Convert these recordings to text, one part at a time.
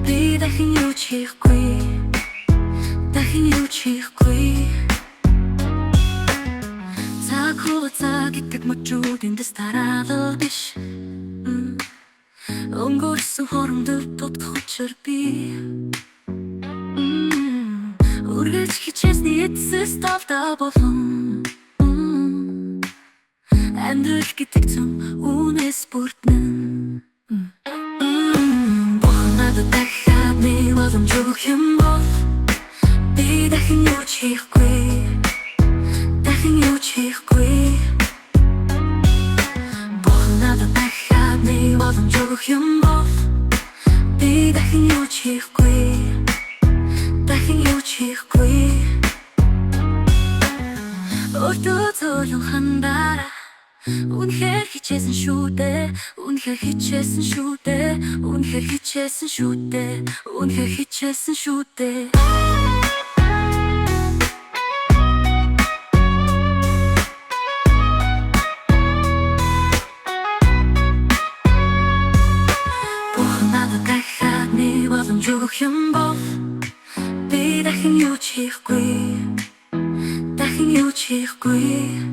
Би дахин юу ч хийхгүй, дахин юу ч хийхгүй. Цаг хугацаа гэдэг мөчүүд эндээс тараалал биш. Өнгөрсөн хоорондоо дутх учир би үргэлж хичээсний эцэс тавтаа болон амьдрал гэдэг зам үнэс бүрдэн. Бохнад дахиад нэг боломж өгөх юм бол би дахин юу ч хийхгүй, дахин юу ч хийхгүй. Бохнад дахиад нэг боломж өгөх юм бол би дахин юу ч хийхгүй, дахин юу ч хийхгүй. Өөртөө зөөлөн хандаараа үнэхээр хичээсэн шүү дээ, үнэхээр хичээсэн шүү дээ, үнэхээр хичээсэн шүү дээ, үнэхээр хичээсэн шүү дээ. Бохнад дахиад нэг боломж өгөх юм бол би дахин юу ч хийхгүй, дахин юу ч хийхгүй.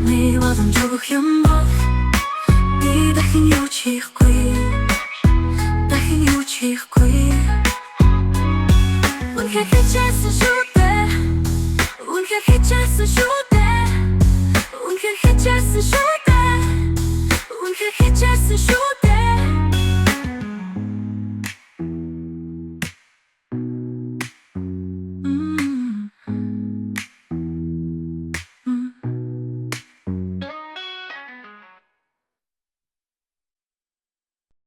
Нэг боломж өгөх юм бол би дахин юу ч хийхгүй, дахин юу ч хийхгүй. Үнэхээр хичээсэн шүү дээ, үнэхээр хичээсэн шүү дээ, үнэхээр хичээсэн шүү дээ, үнэхээр хичээсэн шүү.